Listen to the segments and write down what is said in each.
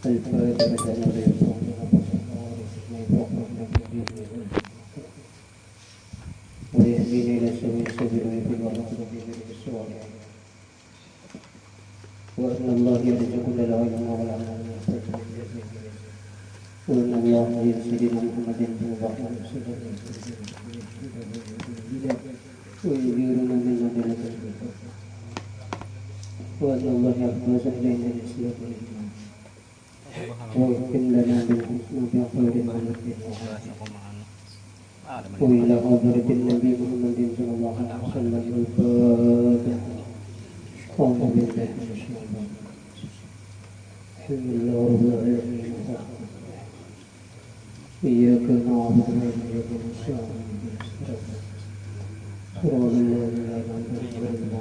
ويهديني إلى سبيل ويهدي بالصالح وأن الله يرزق كل العلم والعمل وأن الله يرسلنا محمد صلى الله عليه وسلم ويجيرنا من مدينة وأن الله يحفظ إلينا الإسلام ويحكم لنا بالحسنى بخير ما وإلى حضرة النبي محمد صلى الله عليه وسلم الفاتحة أعوذ بالله من الشيطان الحمد لله رب العالمين إياك نعبد وإياك نستعين صراط الذين أنعمت عليهم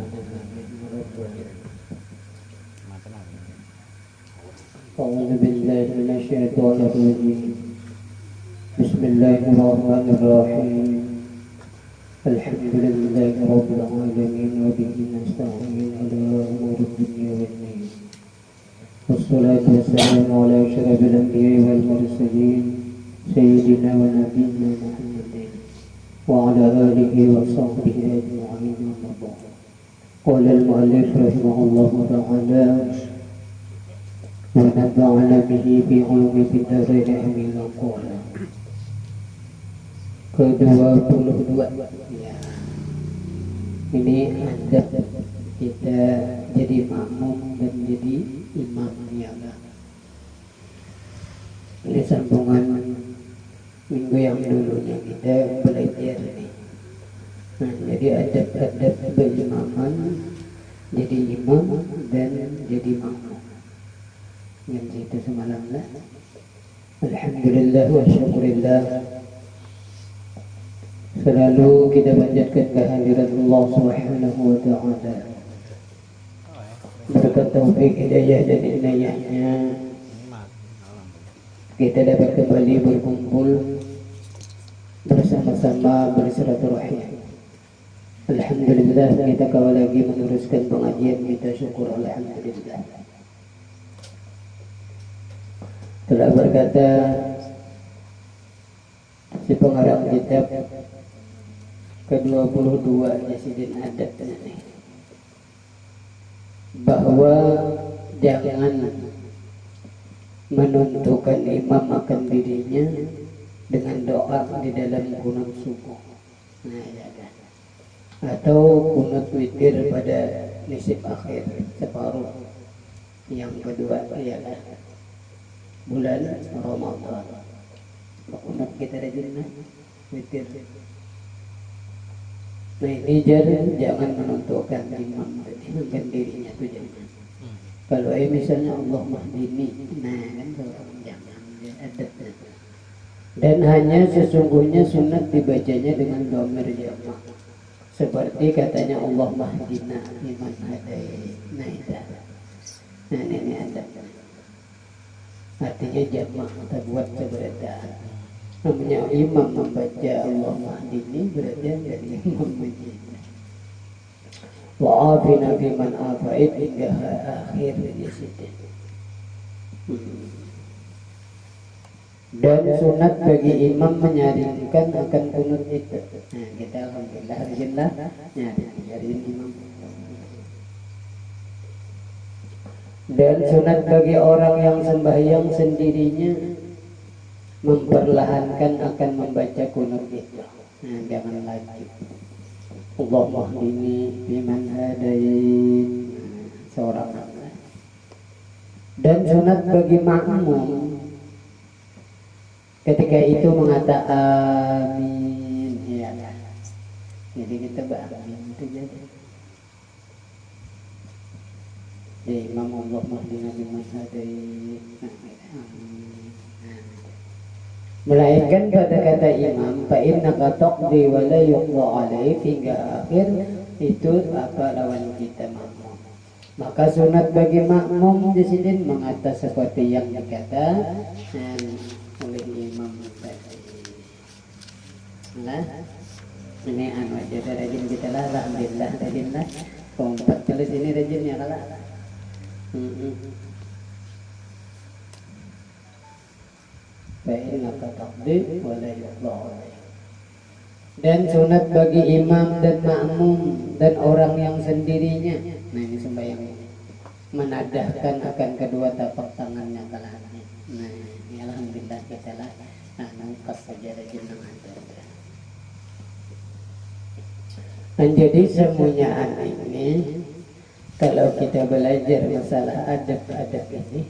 أعوذ بالله من الشيطان الرجيم بسم الله الرحمن الرحيم الحمد لله رب العالمين وبه نستعين على أمور الدنيا والدين والصلاة والسلام على أشرف الأنبياء والمرسلين سيدنا ونبينا محمد وعلى آله وصحبه أجمعين أما بعد قال المؤلف رحمه الله تعالى ونفعنا به في علوم الدارين آمين قال ke-22 ya. Ini adab kita jadi makmum dan jadi imam ya. Ini sambungan minggu yang dulunya kita belajar ini. Nah, jadi adab-adab berimaman, jadi imam dan jadi makmum. Yang kita semalam lah. Alhamdulillah wa syukurillah. Selalu kita panjatkan kehadirat Allah Subhanahu wa ta'ala. Berkat taufik hidayah dan inayahnya kita dapat kembali berkumpul bersama-sama bersilaturahim. Alhamdulillah kita kembali lagi meneruskan pengajian kita, syukur alhamdulillah. Telah berkata si pengarang kitab ke-22 Jasidin Adab ini bahwa jangan menentukan imam akan dirinya dengan doa di dalam kunut subuh, atau kunut witir pada nisib akhir separuh yang kedua ialah bulan Ramadan. Kunut kita rajin witir. Nah ini jangan menentukan imam dengan dirinya tuh jangan. Kalau misalnya Allah mahdini, nah kan jangan ada. Dan hanya sesungguhnya sunat dibacanya dengan dhamir jama'. Seperti katanya Allah mahdina iman hadai. Nah itu. Nah ini ada. Artinya jama' kita buat keberadaan. Namanya imam membaca Allah mahdini berarti dari imam majid. Wa'afina biman afa'id hingga akhir di situ. Dan sunat bagi imam menyaringkan akan kunut itu. Nah kita alhamdulillah rajinlah nyaring imam. Dan sunat bagi orang yang sembahyang sendirinya memperlahankan akan membaca kunut itu. Nah jangan laju. Allahumma hdini biman hadait, seorang Allah. Dan sunat bagi makmum ketika itu mengatakan amin ya. Jadi kita beramin itu jadi. Ya imam Allahumma hdina biman hadait. Melainkan pada kata imam fa innaka taqdi wa la yuqda alaik hingga akhir itu apa lawan kita makmum. Maka sunat bagi makmum di sini mengatas seperti yang dikata oleh imam tadi. Nah, ini aja rajin kita lah, alhamdulillah rajin lah. Kompat tulis ini rajin ya kalah. fa innaka taqdi wa la yuqda alaik. Dan sunat bagi imam dan makmum dan orang yang sendirinya. Nah ini sembahyang ini menadahkan akan kedua tapak tangannya ke langit. Nah ini alhamdulillah kita lah nangkas saja jenengan. Dan jadi semuanya ini kalau kita belajar masalah adab-adab ini,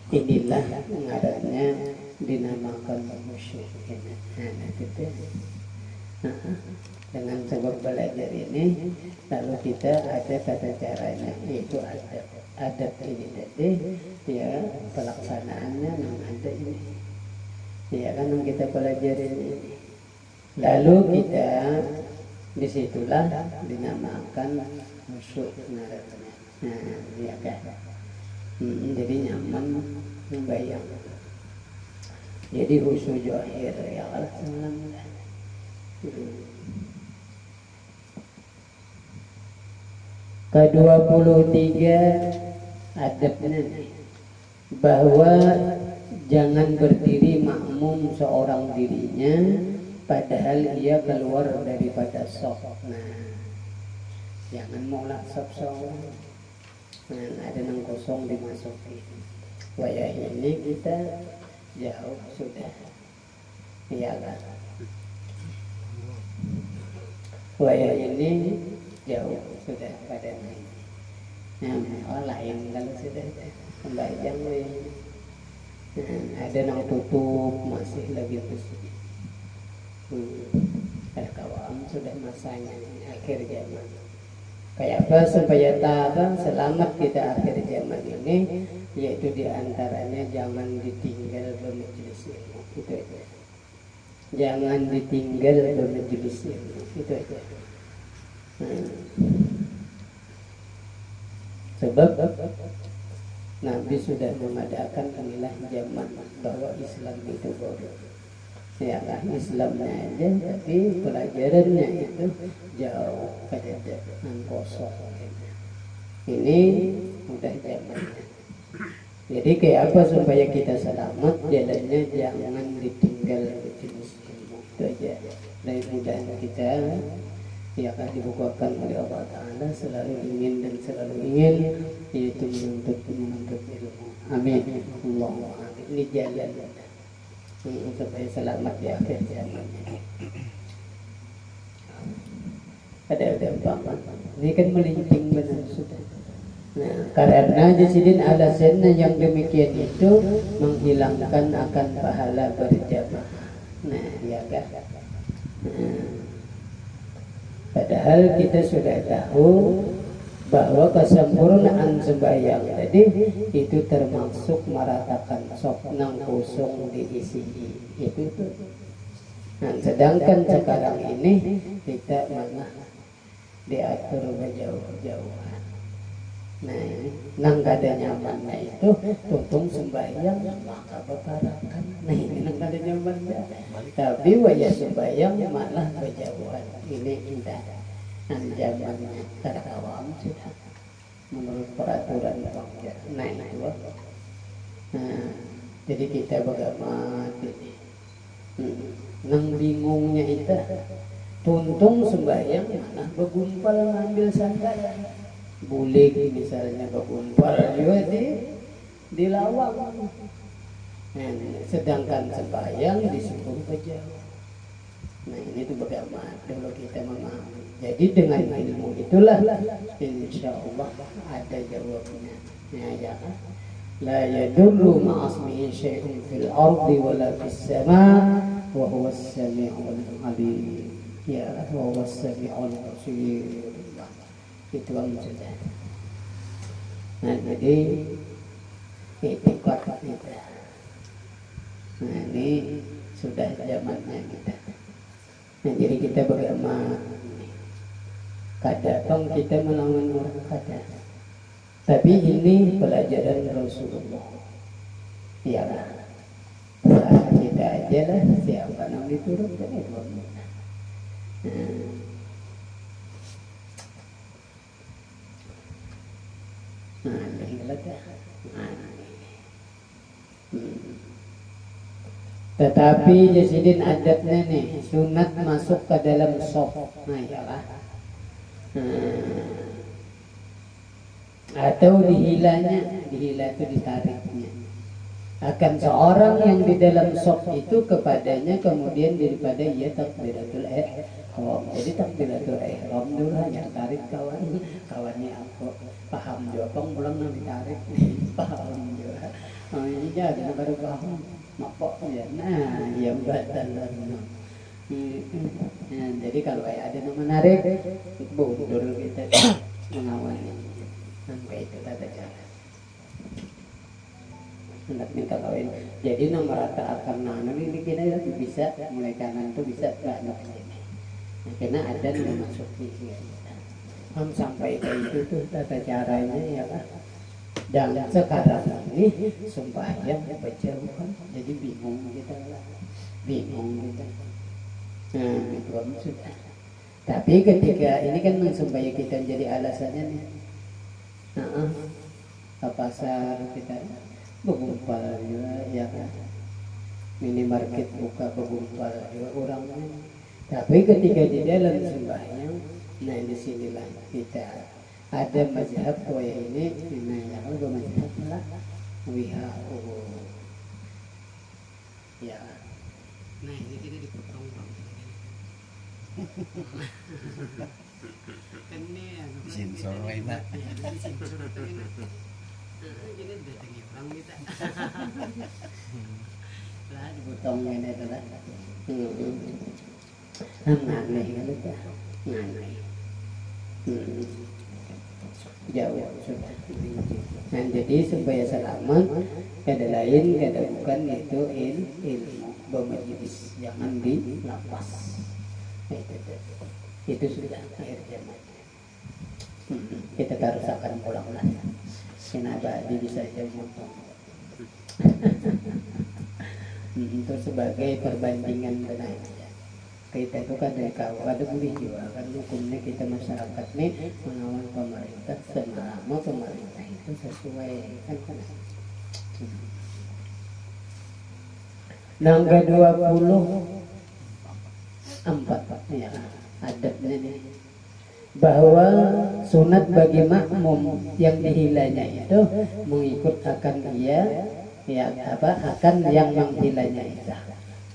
inilah ngarannya dinamakan khusyuk. Nah, gitu. Dengan sebab belajar ini, lalu kita ada tata caranya, yaitu adab. Adab ini tadi, ya pelaksanaannya memang ada ini. Ya kan yang kita pelajari ini. Lalu kita disitulah dinamakan khusyuk. Nah, ya kan. Jadi nyaman membayang. Jadi khusyuk johir ya alhamdulillah. Ke-23 adabnya bahwa jangan berdiri makmum seorang dirinya padahal ia keluar daripada saf. Nah, jangan mulak saf seorang. Nah, ada yang kosong dimasuki. Wayah ini kita jauh sudah. Iya kan? Wayah ini jauh sudah pada ini. Nah, lain kalau sudah sembahyang ada yang tutup masih lagi bersih. Ada kawan sudah masanya akhir zaman. Kayak apa supaya tabang selamat kita akhir zaman ini, yaitu diantaranya jangan ditinggal bermajelis ilmu. Itu aja. Jangan ditinggal bermajelis ilmu. Itu aja. Sebab Nabi sudah mengadakan inilah zaman bahwa Islam itu baru. Ya kan, Islamnya aja, tapi pelajarannya itu jauh pada kosong. Ini udah zamannya. Jadi kayak apa supaya kita selamat? Jalannya jangan ditinggal jenis ilmu. Itu aja. Dan mudah kita ya akan dibukakan oleh Allah Ta'ala selalu ingin dan selalu ingin yaitu menuntut ilmu. Amin. Allahumma amin. Ini jalan supaya selamat di akhir zaman. Ada banget. Ini kan melincing benar sudah. Nah, karena jasidin alasannya yang demikian itu menghilangkan akan pahala berjamaah. Nah, ya kan. Padahal kita sudah tahu bahwa kesempurnaan sembahyang tadi itu termasuk meratakan saf nang kosong diisi itu. Nah, sedangkan sekarang ini kita malah diatur berjauh-jauhan. Nah, ini nang kada nyamannya itu tuntung sembahyang maka berparakan. Nah, ini nang kada nyamannya. Tapi wajah sembahyang malah berjauhan. Ini indah. Zamannya kada awam sudah menurut peraturan bangsa. Nah itu. Nah, jadi kita bagaimana ini? Nang bingungnya itu tuntung sembahyang mana begumpal ngambil sandaran. Bulik misalnya begumpal juga di lawang. Nah, sedangkan sembahyang disuruh berjauh. Nah ini tuh bagaimana dulu kita memahami. Jadi dengan ilmu itulah insya Allah ada jawabnya. Ya kan? La yadurru ma'asmihi syai'un fil ardi wala fis sama wa huwa as-sami'ul alim. Ya, wa huwa as-sami'ul basir. Itu yang sudah. Nah jadi itikad kita. Nah ini sudah zamannya kita. Nah jadi kita bagaimana? Kadang kita melawan orang kada. Tapi ini pelajaran Rasulullah. Ya lah. Kita aja lah siapa yang diturunkan itu. Nah, ini lah dah. Tetapi jasidin adatnya nih sunat masuk ke dalam shop, nah iyalah. Atau dihilanya, dihila itu ditariknya. Akan seorang yang di dalam shop itu kepadanya kemudian daripada ia takbiratul ihram. Jadi takbiratul ihram dulu hanya tarik kawannya aku paham juga, pulang nanti tarik paham juga. Oh ini jadi baru paham. Mapok ya, nah yang batal. Jadi kalau ada yang menarik, mundur kita mengawali. Sampai itu tata cara. Hendak minta kawin. Jadi nomor rata akan nana ini kita bisa mulai kanan tuh bisa nggak sini. Nah, karena ada yang masuk di sini. Sampai ke itu tuh tata caranya ya kan. Dan sekarang ini sembahyang berjauhan, jadi bingung kita. Nah, itu sudah. Tapi ketika ini kan sembahyang kita jadi alasannya nih. Ke pasar kita bergumpal juga ya kan. Minimarket buka bergumpal juga orangnya. Tapi ketika di dalam sembahyang, nah di sinilah kita ada mazhab waya ini, nah kalau mazhab lah WHO ya. Nah ini kita dipotong bang. Kan ini sensor lain nak. Sensor itu ini. Jadi datangnya orang kita. Lah dipotong ini adalah. Aneh kan itu. Aneh. Jauh sudah. Nah jadi supaya selamat kada lain kada bukan yaitu ilmu bermajlis, jangan dilepas. Itu sudah akhir zaman. Kita harus akan pulang lah. Kenapa dia bisa jauh? Itu sebagai perbandingan benar. Kita itu kan dari kau ada boleh juga kan hukumnya kita masyarakat nih mengawal pemerintah selama pemerintah itu sesuai kan. Nangga 24 ya adabnya nih bahwa sunat bagi makmum yang dihilanya itu mengikut akan dia ya akan yang menghilanya itu.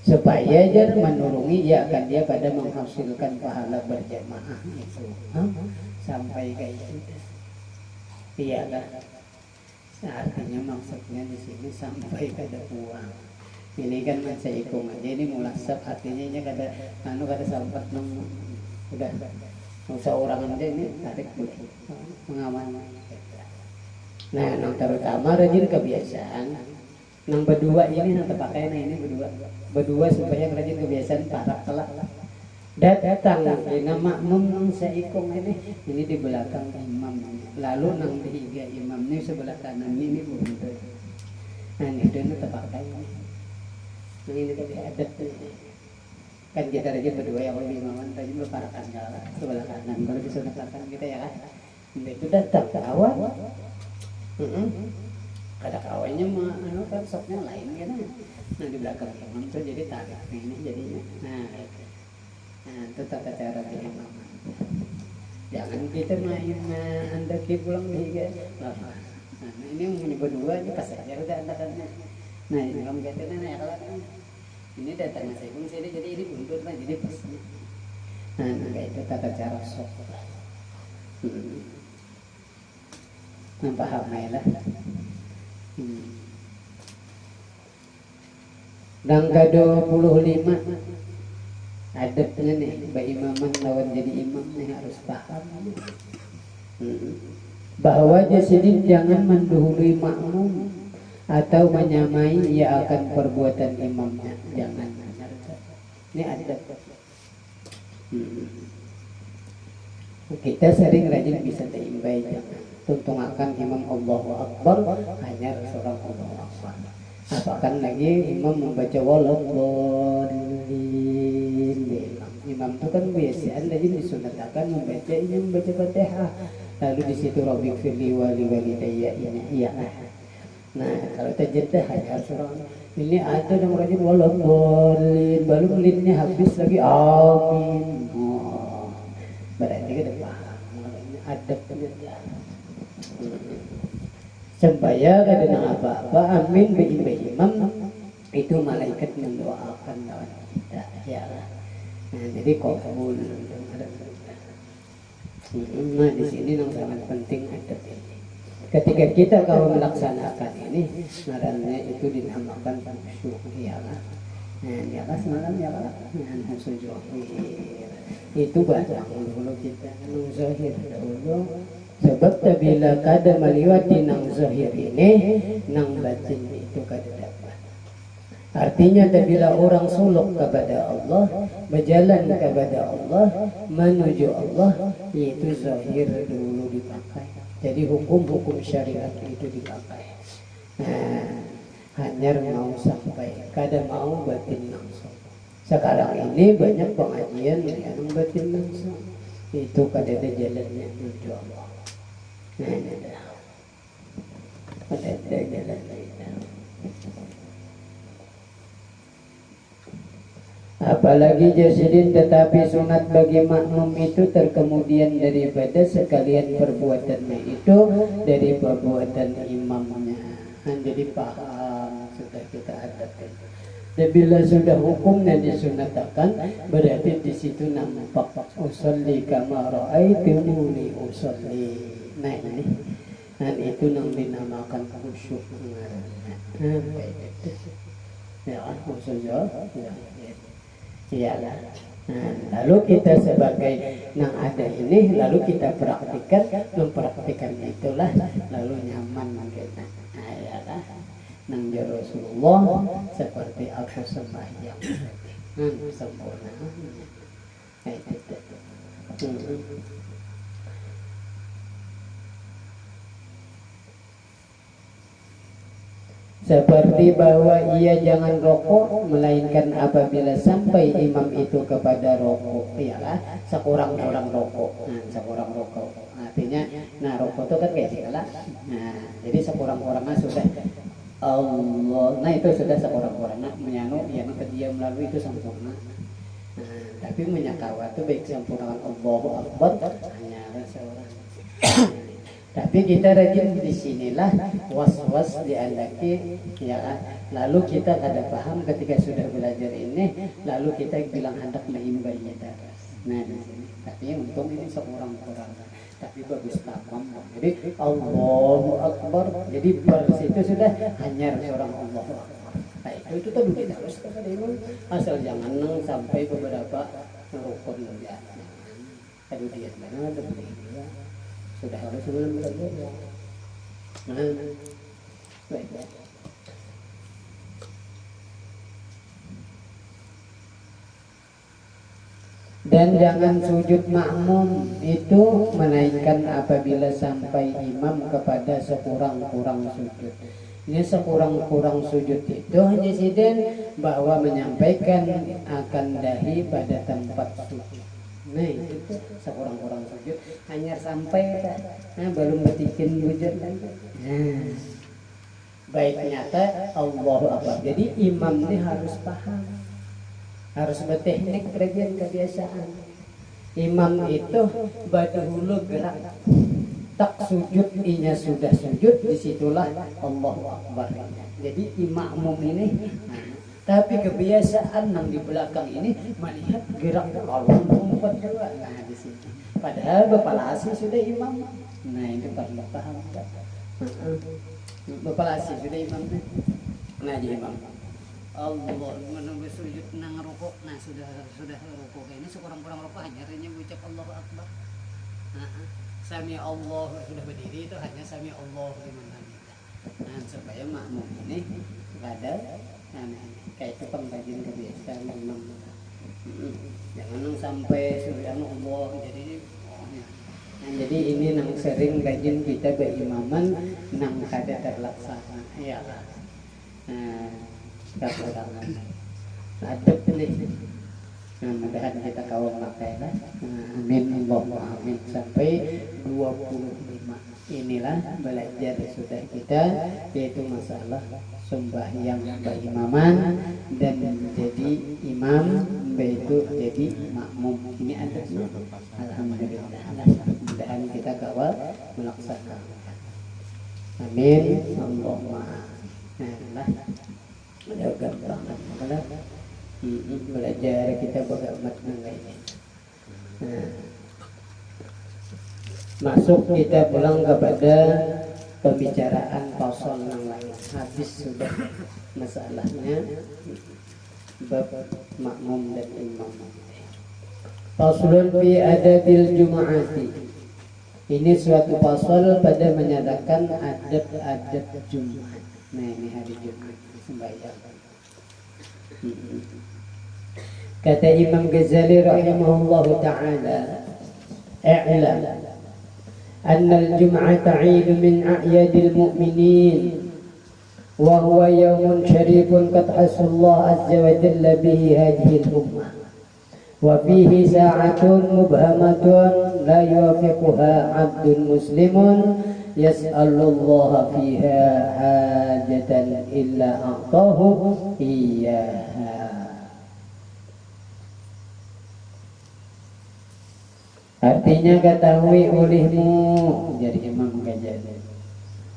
Supaya dia menurungi ya akan dia pada menghasilkan pahala berjamaah itu sampai kayak itu iya kan artinya maksudnya di sini sampai kada uang ini kan saya ikut aja ini mulasab artinya kada kada sampai udah usah orang aja ini tarik mengaman. Nah yang terutama rajin kebiasaan nang berdua ini nang terpakai nah ini berdua supaya rajin kebiasaan para kelak datang dengan makmum nang seikung ini di belakang imam lalu nang tiga imam ini sebelah kanan ini buntut. Nah ini itu terpakai ini tadi adat kan kita rajin berdua yang lebih imaman rajin berparakan sebelah kanan kalau di sebelah kanan kita ya kan itu datang ke awal. Ada kawannya mah kan sopnya lain kan. Nah di belakang imam itu jadi tarik ini jadinya. Nah itu tata cara imam. Jangan kita main anda pulang nih kan. Nah ini berdua ini pas aja udah anda kan. Nah ini kamu kata ya kalau ini datang saya pun sini jadi ini buntur lah jadi pas. Nah kayak itu tata cara sop. Nah paham lah. Nangka 25 adabnya nih berimaman lawan jadi imam nih harus paham bahwa jasidin jangan mendahului makmum atau menyamai ia akan perbuatan imamnya, jangan. Ini adab. Kita sering rajin bisa terimbai jangan tuntung akan imam Allahu Akbar hanya seorang Allahu Akbar. Apakah lagi imam membaca waladhdallin. Imam itu kan biasaan lagi disunatkan membaca ini membaca Fatihah. Lalu di situ Rabbighfirli wa li walidayya ini iya. Nah, kalau tajadah hanya surah ini ada yang rajin walaupun belum linnya habis lagi amin. Oh, berarti kita paham. Ini adab tajadah. Supaya kadang apa-apa amin bagi imam itu malaikat mendoakan lawan kita ya. Nah, jadi kabul. Nah, di sini yang sangat penting adab ini. Ketika kita kalau melaksanakan ini, sebenarnya itu dinamakan khusyuk ya. Nah, ya semalam ya khusyuk. Itu banyak dulu kita zahir dulu. Sebab bila kada meliwati nang zahir ini, nang batin itu kada dapat. Artinya bila orang suluk kepada Allah, berjalan kepada Allah, menuju Allah, itu zahir dulu dipakai. Jadi hukum-hukum syariat itu dipakai. Nah, hanya mau sampai, kada mau batin langsung. Sekarang ini banyak pengajian yang batin langsung. Itu kada ada jalannya menuju Allah. Nah, ini dah. Kada ada jalan lain. Apalagi jasidin tetapi sunat bagi makmum itu terkemudian daripada sekalian perbuatannya itu dari perbuatan imamnya. Jadi paham sudah kita hadapkan. Dan bila sudah hukumnya disunatakan, berarti di situ nampak usolli kama ra'aitumuni usolli. Nah ini, dan itu yang dinamakan khusyuk. Ya, maksudnya ya. Iyalah. Nah, lalu kita sebagai yang ada ini, lalu kita mempraktikan itulah, lalu nyaman kita. Nah, iyalah. Nang Rasulullah seperti aku sembahyang, sempurna. Kayak gitu. Seperti bahwa ia jangan rokok melainkan apabila sampai imam itu kepada rokok, iyalah sekurang-kurang rokok. Nah, sekurang rokok artinya, nah rokok itu kan kayak segala. Nah, jadi sekurang-kurangnya sudah Allah. Nah itu sudah sekurang-kurangnya menyanu yang dia melalui itu sempurna. Nah, tapi menyakawa itu baik sempurnakan Allahu Akbar hanya seorang. Tapi kita rajin di sinilah was-was diandaki ya. Lalu kita kada paham ketika sudah belajar ini, lalu kita bilang hendak mengimbainya daras. Nah di sini. Tapi untung ini sekurang-kurang. Tapi bagus tamam. Jadi Allahu Akbar. Jadi per situ sudah hanya seorang Allahu Akbar. Nah itu tadi kita harus kepada imam. Asal jangan sampai beberapa rukun ya. Aduh dia mana ada begini. Sudah harus sebelum bekerja. Baik. Dan jangan sujud makmum itu menaikkan apabila sampai imam kepada sekurang-kurang sujud. Ini sekurang-kurang sujud itu hanya siden bahwa menyampaikan akan dahi pada tempat sujud. Nah itu sekurang-kurang sujud hanya sampai belum betikin wujud. Nah, baik nyata Allahu Akbar. Jadi imam ini harus paham, harus berteknik kerjaan kebiasaan. Imam itu dahulu gerak tak sujud, inya sudah sujud, disitulah Allahu Akbar. Jadi imam ini. Tapi kebiasaan yang di belakang ini melihat gerak Allah lompat juga. Nah di sini. Padahal Bapak Lasi sudah imam. Nah ini perlu paham. Bapak Lasi sudah imam. Nah jadi imam. Allah menunggu sujud nang rukuk. Nah sudah rukuk ini sekurang-kurang rukuk hanya ucap Allahu Akbar. Sami Allah sudah berdiri itu hanya sami Allah liman hamidah. Nah supaya makmum ini ada kayak itu pembagian kebiasaan memang. Jangan sampai sudah Allah jadi. Nah, jadi ini nang sering rajin kita berimaman nang kada terlaksana ya. Nah, kekurangan. Adab ini. Nah, mudah-mudahan kita kawan pakai lah. Amin Allahumma amin sampai 25. inilah belajar sudah kita, yaitu masalah sembahyang berimaman dan menjadi imam, yaitu jadi makmum. Ini ada semua. Alhamdulillah. Mudah-mudahan kita kawal melaksanakan. Amin. Allahumma. Nah, udah gampang. Kalau belajar kita bagaimana lainnya. Nah, masuk kita pulang kepada pembicaraan pasal yang lain. Habis sudah masalahnya bab makmum dan imam. Faslun fi adabil jumu'ati. Ini suatu pasal pada menyatakan adab-adab Jumat. Nah, ini hari Jumat sembahyang. Kata Imam Ghazali rahimahullahu ta'ala, i'lam أن الجمعة عيد من أعياد المؤمنين وهو يوم شريف قد حث الله عز وجل به هذه الأمة وفيه ساعة مبهمة لا يوافقها عبد مسلم يسأل الله فيها حاجة إلا أعطاه إياها. Artinya ketahui olehmu, jadi Imam Ghazali,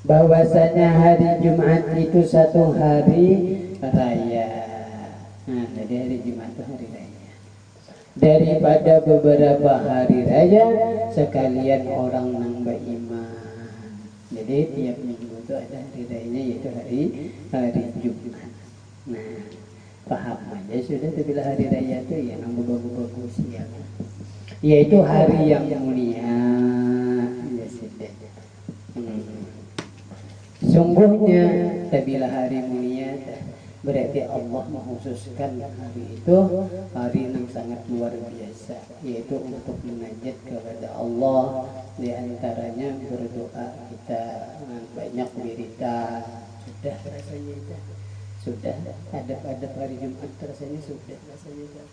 bahwasanya hari Jumat itu satu hari raya. Nah, jadi hari Jumat itu hari raya. Daripada beberapa hari raya sekalian orang nambah iman. Jadi tiap minggu itu ada hari rayanya, yaitu hari Jumat. Nah, paham aja sudah, bila hari raya itu ya nambah bagus ya. Yaitu hari yang mulia. Sungguhnya bila hari mulia berarti Allah mengkhususkan hari itu hari yang sangat luar biasa, yaitu untuk munajat kepada Allah, di antaranya berdoa kita banyak wiridan. Sudah rasanya itu. Sudah adab-adab hari Jumat rasanya sudah rasanya itu.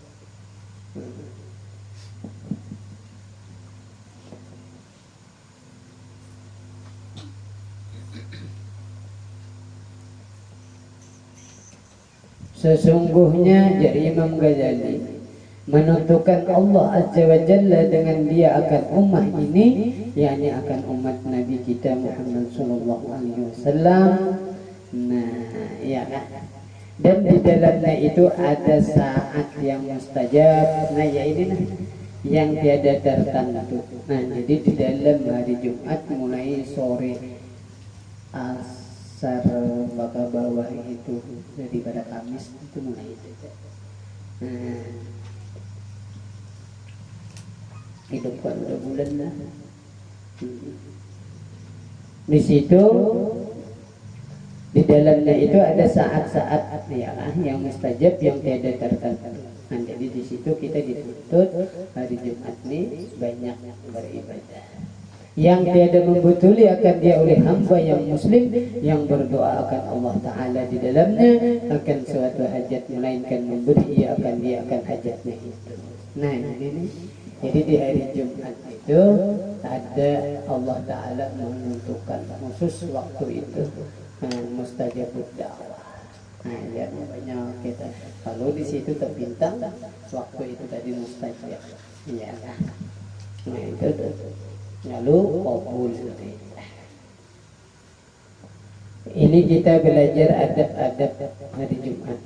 Sesungguhnya jadi Imam Ghazali menentukan Allah Azza wa Jalla dengan dia akan umat ini, yakni akan umat Nabi kita Muhammad sallallahu alaihi wasallam. Nah, ya kan? Dan di dalamnya itu ada saat yang mustajab. Nah, ya ini nah, yang tiada tertentu. Nah, jadi di dalam hari Jumat mulai sore asar maka bawah itu daripada Kamis itu mulai itu. Nah, hidup kan udah bulan lah. Di situ di dalamnya itu ada saat-saat ya yang mustajab yang tiada tertentu. Nah, jadi di situ kita dituntut hari Jumat ini banyak beribadah. Yang tiada membutuli akan dia oleh hamba yang muslim yang berdoa akan Allah Ta'ala di dalamnya akan suatu hajat, melainkan memberi ia akan dia akan hajatnya itu. Nah, ini jadi di hari Jumat itu ada Allah Ta'ala menentukan khusus waktu itu mustajabud da'wah. Nah, ya namanya kita kalau di situ terbintang waktu itu tadi mustajab. Ya kan? Nah, itu lalu qabul. Ini kita belajar adab-adab hari Jumat.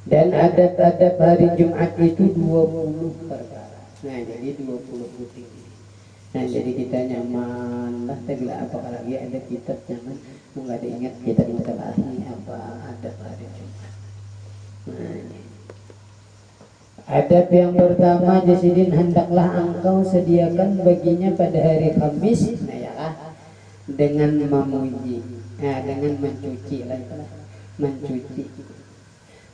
Dan adab-adab hari Jumat itu 20 perkara. Nah, jadi 20 putih. Nah, jadi kita nyaman lah, tapi apalagi ada kitab nyaman, nggak ada ingat kita ini apa adab hari Jumat. Nah, adab yang pertama, jasidin hendaklah engkau sediakan baginya pada hari Kamis, nah ya dengan memuji, nah dengan mencuci lah, mencuci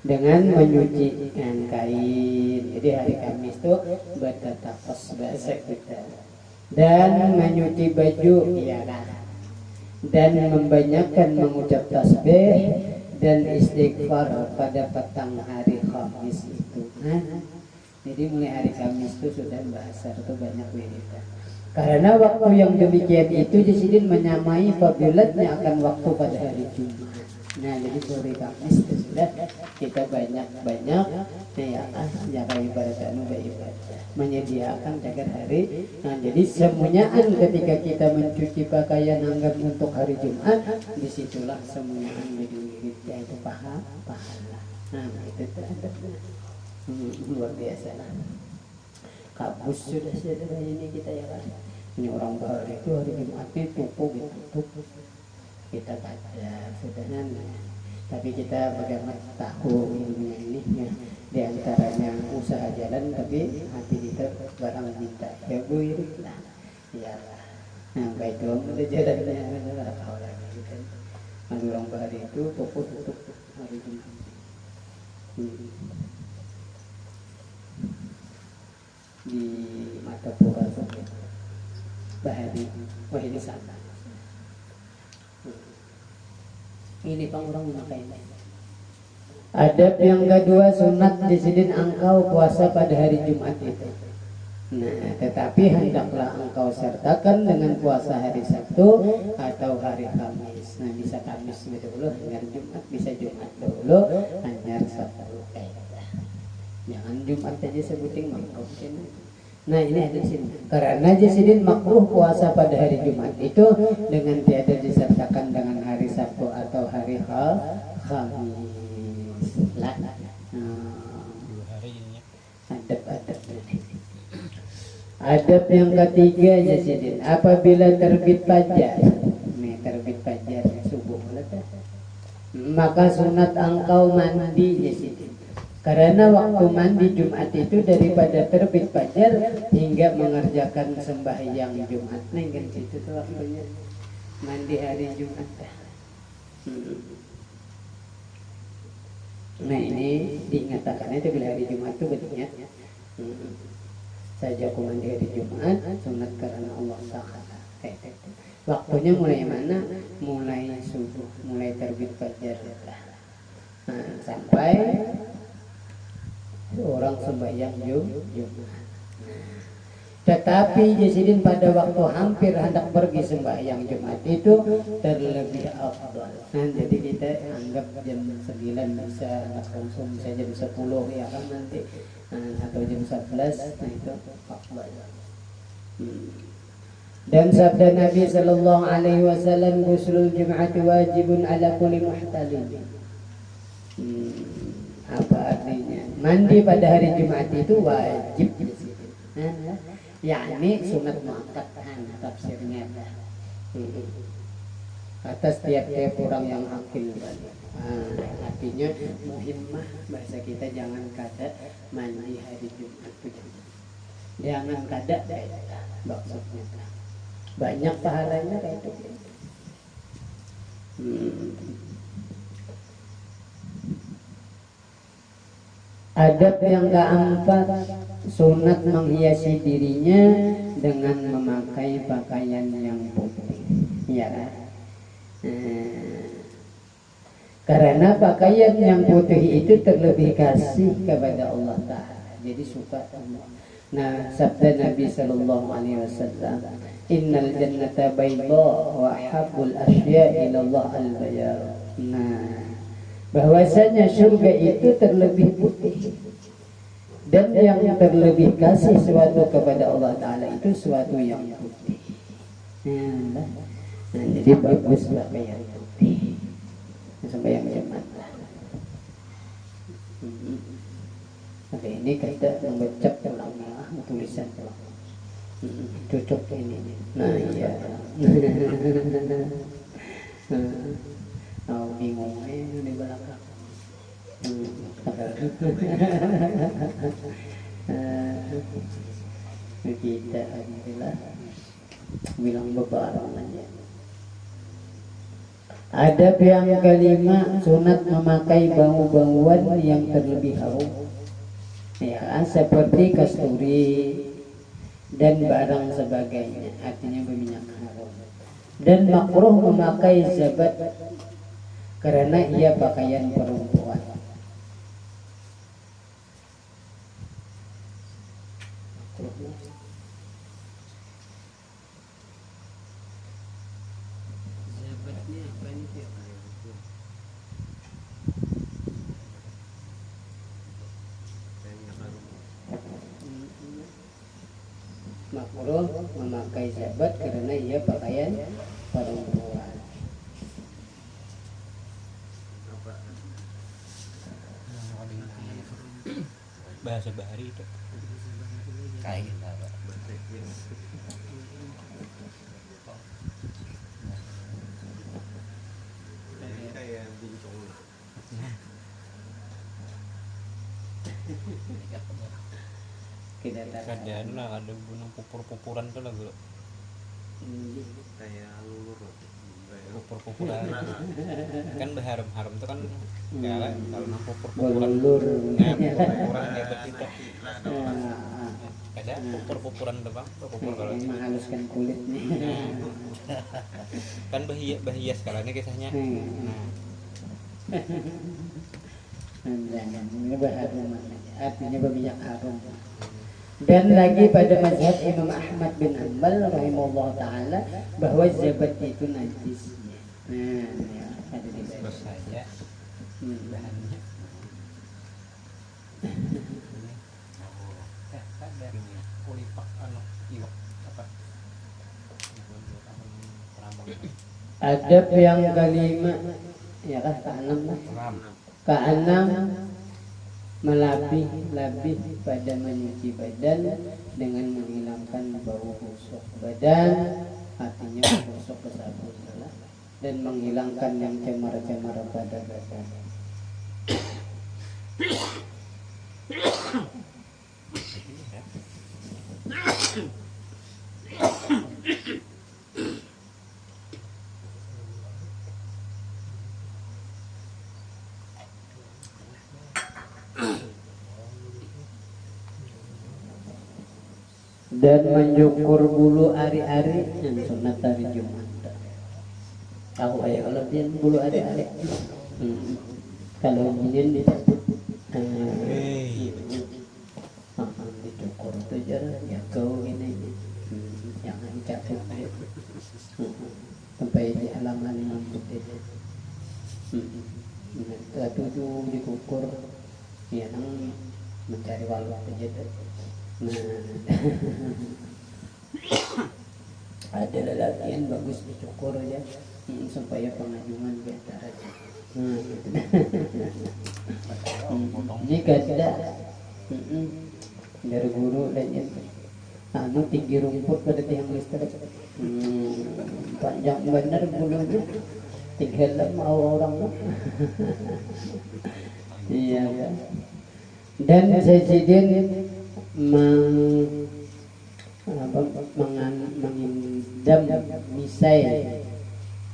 dengan menyuci kain. Jadi hari Kamis itu bertatapas bahasa kita, dan menyuci baju ya kan, dan membanyakkan mengucap tasbih dan istighfar pada petang hari Kamis itu. Nah, jadi mulai hari Kamis itu sudah bahasa itu banyak wiridan. Karena waktu yang demikian itu Jasidin menyamai fadilatnya akan waktu pada hari Jumat. Nah, jadi sore Kamis sudah kita banyak-banyak ya jaga ibadah menyediakan jaga hari. Nah, jadi semuanyaan ketika kita mencuci pakaian anggap untuk hari Jumat, disitulah semuanyaan jadi wirid, yaitu pahala. Nah, itu luar biasa lah. Kabus sudah ini kita ya kan. Ini orang baru itu hari Jumat itu tutup kita baca sudahnya. Tapi kita bagaimana tahu ilmunya ini ya, di antaranya usaha jalan tapi hati kita barang minta ya wirid lah ya lah. Nah baik dong udah jalannya adalah orang gitu. Orang baru itu tutup hari Jumat. Di mata pura bahari wah ini sana ini pang orang memakai. Adab yang kedua sunat Jasidin engkau puasa pada hari Jumat itu. Nah tetapi hendaklah engkau sertakan dengan puasa hari Sabtu atau hari Kamis. Nah bisa Kamis dulu hanya Jumat, bisa Jumat dulu hanya Sabtu. Jangan Jumat aja sebutin makruh. Nah ini ada sini. Karena Jasidin makruh puasa pada hari Jumat itu dengan tiada disertakan dengan hari Sabtu atau hari Kamis. Lah. Adab yang ketiga Jasidin apabila terbit fajar. Nih terbit fajar subuh maka sunat engkau mandi Jasidin. Karena waktu mandi Jumat itu daripada terbit fajar hingga mengerjakan sembahyang Jumat. Nah kan situ tuh waktunya mandi hari Jumat. Nah ini diingatkan itu bila hari Jumat itu betulnya saja aku mandi hari Jumat sunat karena Allah Ta'ala. Waktunya mulai mana? Mulai subuh, mulai terbit fajar. Nah, sampai orang sembahyang Jumat. Tetapi Jasidin pada waktu hampir hendak pergi sembahyang Jumat itu terlebih afdal. Nah, jadi kita anggap jam 9 bisa langsung bisa jam 10 ya kan nanti atau jam 11 nah itu afdal. Dan sabda Nabi sallallahu alaihi wasallam ghuslul Jumat wajibun ala kulli muhtalim. Apa artinya? Mandi pada hari Jumat itu wajib di situ. Yakni sunat muakkad tafsirnya. Atas tiap-tiap orang yang akil. Artinya muhimmah bahasa kita jangan kada mandi hari Jumat itu. Jangan kada maksudnya. Banyak pahalanya kayak itu. Adab yang keempat sunat menghiasi dirinya dengan memakai pakaian yang putih. Ya. Karena pakaian yang putih itu terlebih kasih kepada Allah Ta'ala. Jadi suka Allah. Nah, sabda Nabi sallallahu alaihi wasallam, "Innal jannata bayda wa habbul asya' ila Allah al-bayad." Nah, bahwasanya surga itu terlebih putih dan yang terlebih kasih suatu kepada Allah Ta'ala itu suatu yang putih. Nah, jadi bagus pakaian putih sampai yang Jumat. Tapi ini kita membaca ulama tulisan cocok ini. Nah iya. Oh bingung ini di belakang. Kita alhamdulillah bilang bebarang aja. Adab yang kelima sunat memakai bau-bauan yang terlebih harum. Ya, seperti kasturi dan barang sebagainya, artinya berminyak harum. Dan makruh memakai zabat karena ia pakaian perempuan. makruh memakai zabat karena ia pakaian perempuan. Bahasa bahari itu kayak gitu Pak. Kayak bincong. kadang lah ada gunung pupur-pupuran tuh lah bro. Kayak lulur. Pupur-pupuran kan berharum-harum tuh kan kayak kalau nang pupur-pupuran Belur. pupur-pupuran hebat itu ada pupur-pupuran tuh bang pupur kalau Menghaluskan kulit nih. kan bahia sekarang ini kisahnya. Ini berharum, artinya berminyak harum. Dan lagi pada mazhab Imam Ahmad bin Hanbal rahimahullah ta'ala bahwa zabat itu najis. Ya, ada di Terus saja bahannya ada kulipak anu iwak apa adab yang kelima ya kan keenam melabih pada menyuci badan dengan menghilangkan bau busuk badan, artinya busuk ke sabun dan menghilangkan yang cemar-cemar pada badan. Dan mencukur bulu ari-ari yang sunat hari Jumat. Tahu ayah kalau dia bulu ari-ari. Kalau ingin disebut dicukur itu jarang ya kau ini jangan capek sampai di halaman rambut itu. Tapi itu dikukur ya nang mencari walau aja deh. Ada lelaki yang bagus dicukur ya supaya pengajuan biasa aja. Jika tidak dari guru dan itu anu tinggi rumput pada tiang listrik panjang benar bulunya tinggal mau orang iya ya. Dan Sayyidin mengindam misai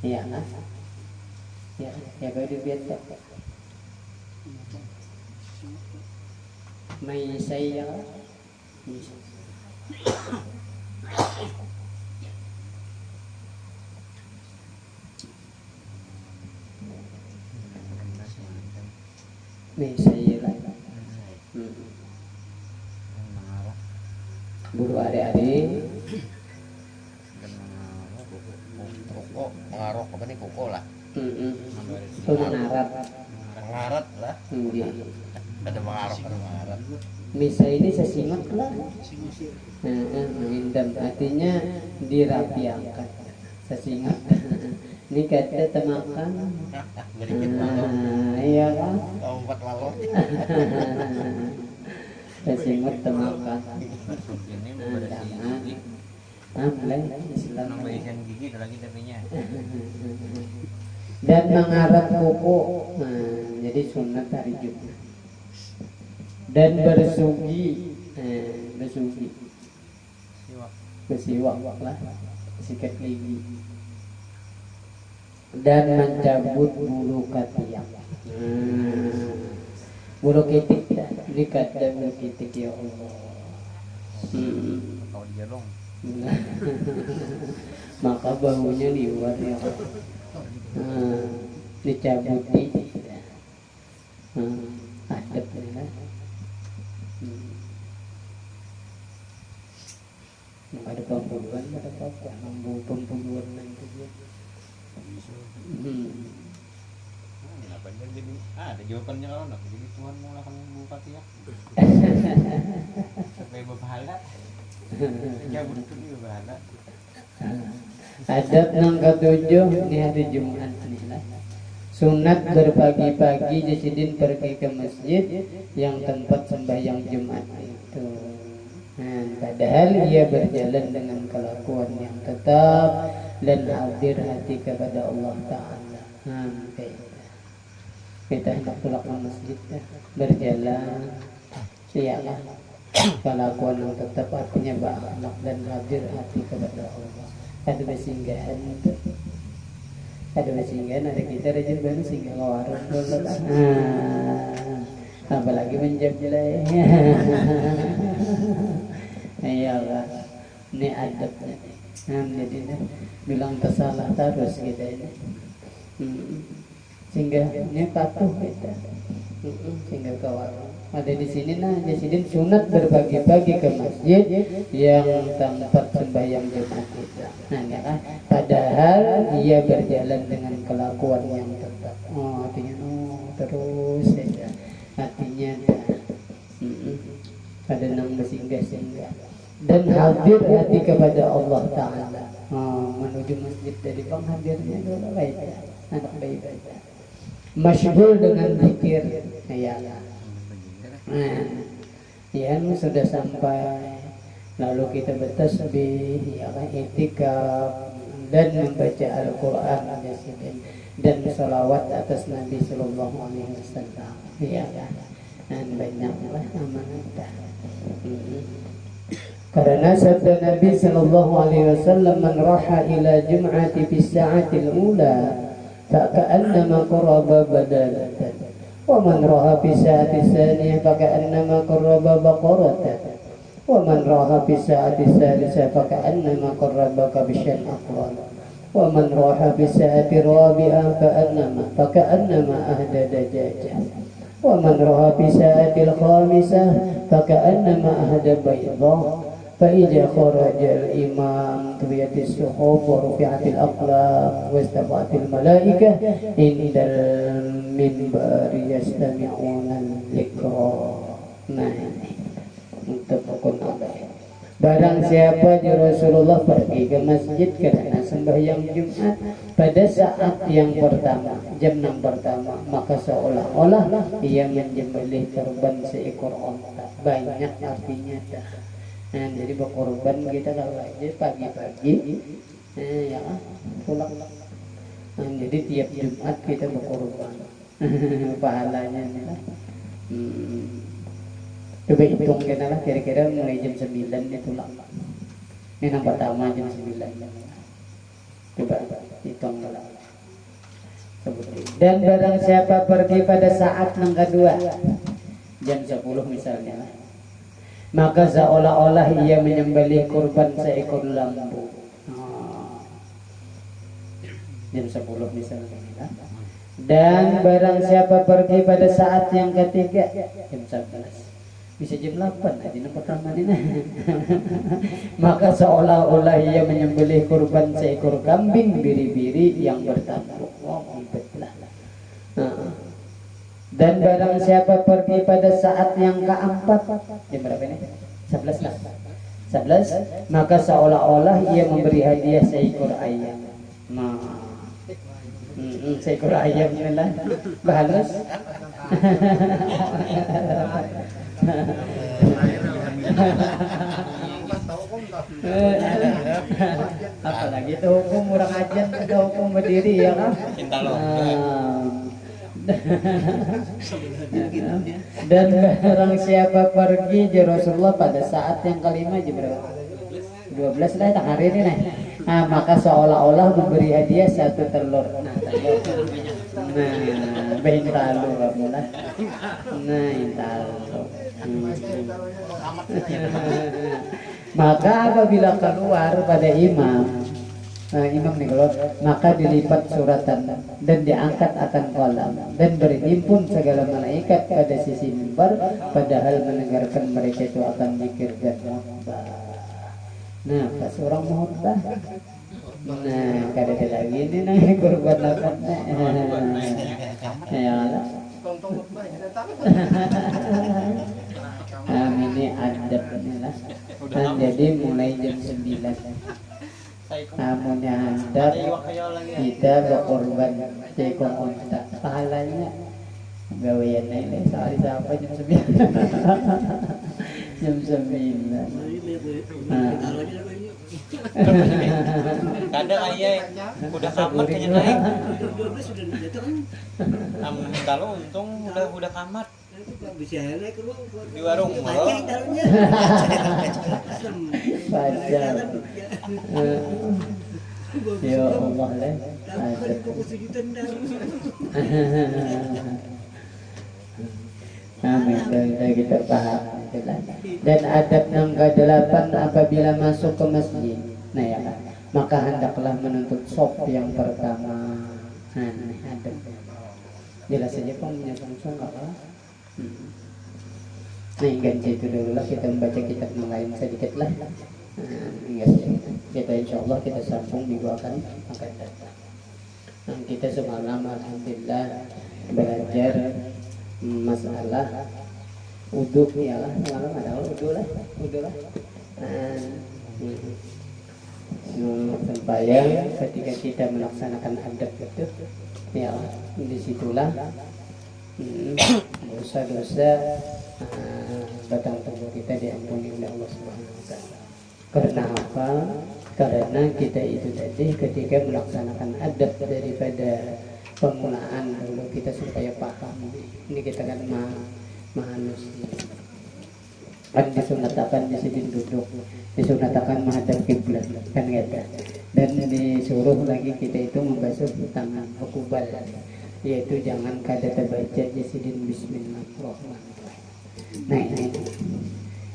ya kan ya kalau dibiarkan misai ya misai lah bulu adik-adik Koko mengarok apa nih koko lah itu mengarat mengarat lah iya. ada mengarat Misa ini sesingot lah mengindam artinya dirapiakan sesingot ini kata temakan iya kan empat lalu sesingot temakan ini jangan ambil Islam nambahkan gigi lagi tapinya dan mengarap kuku jadi sunat hari Jumat dan bersugi bersiwak lah sikat gigi dan mencabut bulu ketiak bulu kitik dekat dan bulu kitik ya Allah kalau dia dong maka bahunya liwat ya dicabuti adab ya ada pembunuhan ada apa mampu pembunuhan nanti kenapa dia jadi ada jawabannya kalau nak jadi Tuhan mulakan bupati ya supaya berpahala Cabut itu juga bahana. Adab yang ketujuh ini hari Jumat nih lah. Sunat berpagi-pagi jasidin pergi ke masjid yang tempat sembahyang Jumat itu. Nah, padahal ia berjalan dengan kelakuan yang tetap dan hadir hati kepada Allah Ta'ala. Kita hendak pulang ke masjid berjalan siapa kelakuan yang tetap artinya berakhlak dan hadir hati kepada Allah. Ada bersinggahan itu, ada bersinggahan, ada kita rajin banget singgah ke warung dulu lah. Apalagi menjamjilai. Iyalah, ini adabnya. Jadi bilang tersalah terus kita ini. Sehingga ini patuh kita. Sehingga ke warung. Ada di sini nah, jadi sunat berbagi-bagi ke masjid yang tempat sembahyang Jumat itu. Nah, ya kan? Padahal ia berjalan dengan kelakuan yang tetap. Oh, artinya terus ya. Artinya ada nang bersinggah-singgah dan hadir hati kepada Allah Ta'ala. Menuju masjid dari penghadirnya dulu baik ya. Anak baik-baik. Masyhur dengan zikir. Ya. Ya sudah sampai lalu kita bertasbih ya kan itikaf dan membaca Al-Quran dan salawat atas Nabi Sallallahu Alaihi Wasallam ya kan dan banyaklah amanah karena sabda Nabi Sallallahu Alaihi Wasallam man raha ila jum'ati fi sa'atil ula fa'ka'annama qaraba badalatan ومن راها في الساعة الثانية فكأنما قرب بقرة ومن راها في الساعة الثالثة فكأنما قرب كبشا أقرا ومن راها في الساعة الرابعة فكأنما أهدى دجاجة ومن راها في الساعة الخامسة فكأنما أهدى بيضا فإذا خرج الإمام طويت الصحف ورفعت الأقلام واستفعت الملائكة عند المنبر يستمعون الذكر. Nah ini muttafaqun alaih. Barang siapa di Rasulullah pergi ke masjid karena sembahyang Jumat pada saat yang pertama, jam 6 pertama, maka seolah-olah ia menyembelih korban seekor onta. Banyak artinya dah. Nah, jadi berkorban kita kalau aja pagi-pagi ya pulang. Nah, jadi tiap Jumat kita berkorban. Pahalanya lah. Coba hitung kita lah kira-kira mulai jam 9 itu lah. Ini yang pertama jam 9. Coba hitung lah. Dan barang siapa pergi pada saat yang kedua jam 10 misalnya lah, maka seolah-olah ia menyembelih kurban seekor lembu. Jam 10 misalnya. Dan barang siapa pergi pada saat yang ketiga jam 11. Bisa jam 8 aja pertama ini. Maka seolah-olah ia menyembelih kurban seekor kambing biri-biri yang bertanduk. Dan barang siapa pergi pada saat yang keempat jam berapa ini? 11 lah. 11 maka seolah-olah ia memberi hadiah seekor ayam. Seekor ayam lah. Bahalus. Apalagi itu hukum orang ajan, itu hukum berdiri ya kan? Dan barang siapa pergi di Rasulullah pada saat yang kelima jam berapa? 12 lah tak hari ini nih. Nah, maka seolah-olah memberi hadiah satu telur. Bintalo kamu lah. Intalo. Maka apabila keluar pada imam nih kalau maka dilipat suratan dan diangkat akan kolam dan berhimpun segala malaikat pada sisi mimbar padahal mendengarkan mereka itu akan zikir dan khutbah. Nah pas orang khutbah kada ada lagi ini nih kurban lapan ya lah. Ini adab lah. Dan jadi tadi mulai jam 9. Amunnya handap kita berkorban cekong kontak pahalanya gawean ini sekali sampai jam 9. Jam 9. Kadang ayah udah kamat kayaknya naik. Kalau untung udah kamat di warung lo. Padahal ya Allah lah. Amin, kita paham. Dan adab yang ke-8 apabila masuk ke masjid, nah ya, maka hendaklah menuntut shaf yang pertama. Adab. Jelas saja punya langsung apa? Nah, ganti itu dulu lah, kita membaca kitab yang lain sedikit lah. Kita insya Allah kita sambung minggu akan datang. Dan kita semalam alhamdulillah belajar masalah uduk ya lah, semalam ada uduk lah. Supaya ketika kita melaksanakan adab itu, ya disitulah dosa-dosa batang tubuh kita diampuni oleh Allah Subhanahu wa taala. Karena apa? Karena kita itu tadi ketika melaksanakan adab daripada pengulaan dulu kita supaya paham. Ini kita kan manusia. Kan disunatakan di sini duduk, disunatakan menghadap kiblat, kan gitu. Dan disuruh lagi kita itu membasuh tangan hukubal, yaitu jangan kada terbaca jasidin bismillahirrahmanirrahim. Nah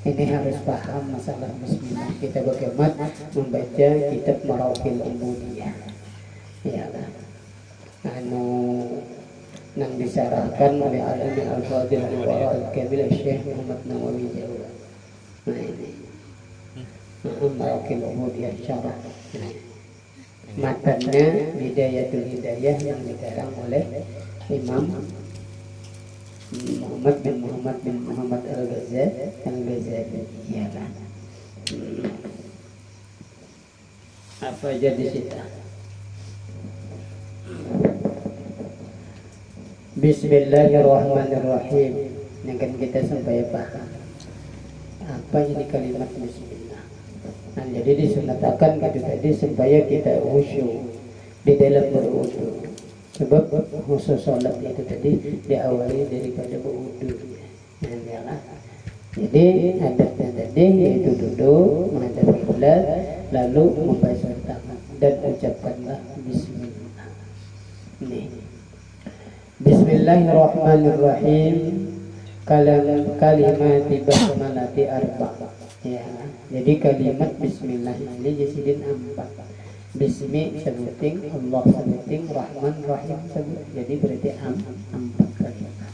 ini harus paham masalah bismillah. Kita bagaimana membaca kitab Maraqil Ubudiyah, ya kan? Yang disarahkan oleh Al-Ilmi Al-Fadil Al-Wara Al-Kabil Syekh Muhammad Nawawi Jawad. Nah ini Maraqil Ubudiyah syarah. Matanya Hidayatul Hidayah yang dikarang oleh Imam Muhammad bin Muhammad Al-Ghazali. Ya kan? Apa aja di situ? Bismillahirrahmanirrahim. Yang kan kita sampai paham apa ini kalimat bismillah. Nah, jadi disunatakan gitu tadi supaya kita khusyuk di dalam berwudu. Sebab khusus sholat itu tadi diawali daripada berwudu. Nah, ya. Jadi adabnya tadi yaitu duduk menghadap kiblat lalu membasuh tangan dan ucapkanlah bismillah. Nih. Bismillahirrahmanirrahim. Kalimat basmalati arba. Ya. Jadi kalimat bismillah ini jasidin 4. Bismi sebuting, Allah sebuting, Rahman Rahim sebut. Jadi berarti 4 kalimat.